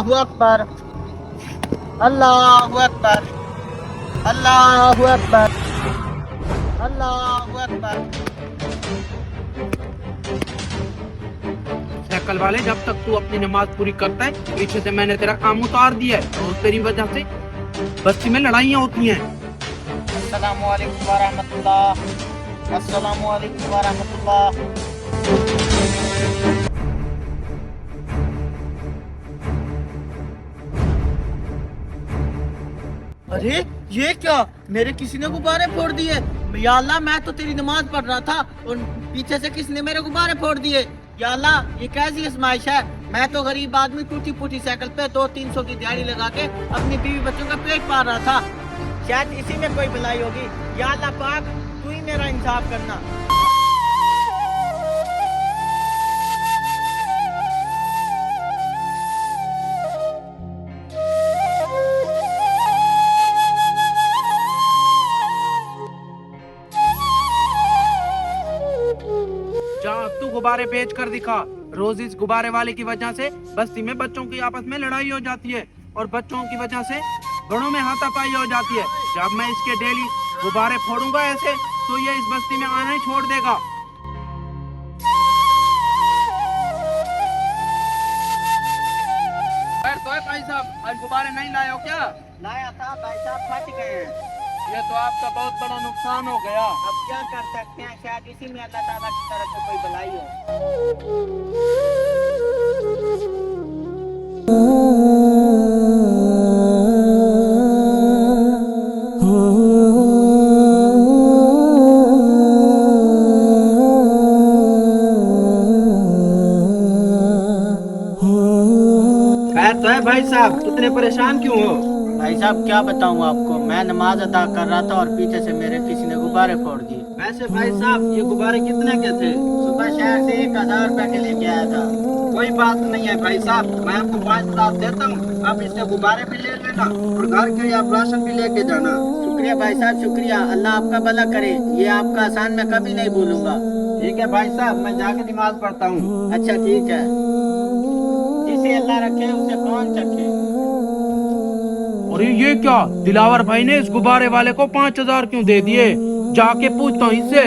अल्लाहु अकबर, अल्लाहु अकबर, अल्लाहु अकबर, अल्लाहु अकबर। साइकिल वाले, जब तक तू अपनी नमाज पूरी करता है, पीछे से मैंने तेरा काम उतार दिया है और तेरी वजह से बस्ती में लड़ाइयाँ होती हैं। अस्सलामु अलैकुम वरहमतुल्लाह, अस्सलामु अलैकुम वरहमतुल्लाह। अरे ये क्या, मेरे किसी ने गुब्बारे फोड़ दिए। या अल्लाह, मैं तो तेरी नमाज पढ़ रहा था और पीछे से किसने मेरे गुब्बारे फोड़ दिए। या अल्लाह, ये कैसी आजमाइश है। मैं तो गरीब आदमी टूटी फूटी साइकिल पे 200-300 की दिहाड़ी लगा के अपनी बीवी बच्चों का पेट पाल रहा था। शायद इसी में कोई भलाई होगी। या अल्लाह पाक, तू ही मेरा इंसाफ करना। जा, तू गुब्बारे बेच कर दिखा। रोज इस गुब्बारे वाले की वजह से बस्ती में बच्चों की आपस में लड़ाई हो जाती है और बच्चों की वजह से बड़ों में हाथापाई हो जाती है। जब मैं इसके डेली गुब्बारे फोड़ूंगा ऐसे, तो ये इस बस्ती में आना ही छोड़ देगा। तो है भाई साहब, आज गुब्बारे नहीं लाए हो क्या? लाया था भाई साहब, फट गए हैं। ये तो आपका बहुत बड़ा नुकसान हो गया। अब क्या कर सकते हैं, शायद इसी में अल्लाह ताला की तरफ से कोई भलाई हो। खैर तो है भाई साहब, इतने परेशान क्यों हो? भाई साहब क्या बताऊं आपको, मैं नमाज अदा कर रहा था और पीछे से मेरे किसी ने गुब्बारे फोड़ दिए। वैसे भाई साहब, ये गुब्बारे कितने के थे? सुबह शहर से 1000 रुपए के लेके आया था। कोई बात नहीं है भाई साहब, मैं आपको 5000 देता हूँ। आप इससे गुब्बारे भी ले लेना और घर के लिए आप राशन भी लेके जाना। शुक्रिया भाई साहब, शुक्रिया। अल्लाह आपका भला करे। ये आपका एहसान मैं कभी नहीं भूलूंगा। ठीक है भाई साहब, मैं जाके नमाज पढ़ता हूँ। अच्छा ठीक है। जिसे अल्लाह रखे उसे कौन चखे। अरे ये क्या, दिलावर भाई ने इस गुब्बारे वाले को 5000 क्यों दे दिए? जाके पूछता हूँ इससे।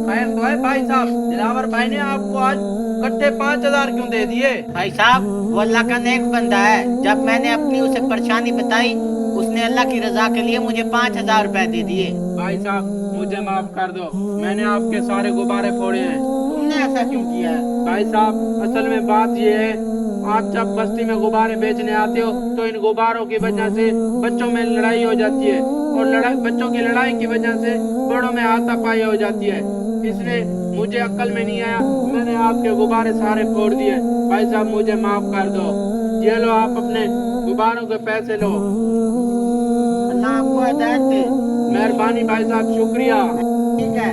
खैर तो है भाई साहब, दिलावर भाई ने आपको आज इकट्ठे 5000 क्यों दे दिए? भाई साहब, वो अल्लाह का नेक बंदा है। जब मैंने अपनी उसे परेशानी बताई, उसने अल्लाह की रजा के लिए मुझे 5000 रुपए दे दिए। भाई साहब, मुझे माफ कर दो, मैंने आपके सारे गुब्बारे फोड़े हैं। तुमने ऐसा क्यों किया है? भाई साहब, असल में बात ये है, आप जब बस्ती में गुब्बारे बेचने आते हो तो इन गुब्बारों की वजह से बच्चों में लड़ाई हो जाती है और बच्चों की लड़ाई की वजह से बड़ों में हाथापाई हो जाती है। इसलिए मुझे अक्ल में नहीं आया, मैंने आपके गुब्बारे सारे फोड़ दिए। भाई साहब, मुझे माफ कर दो। ये लो, आप अपने गुब्बारों के पैसे लो। अल्लाह आपको हिदायत दे। मेहरबानी भाई साहब, शुक्रिया। ठीक है।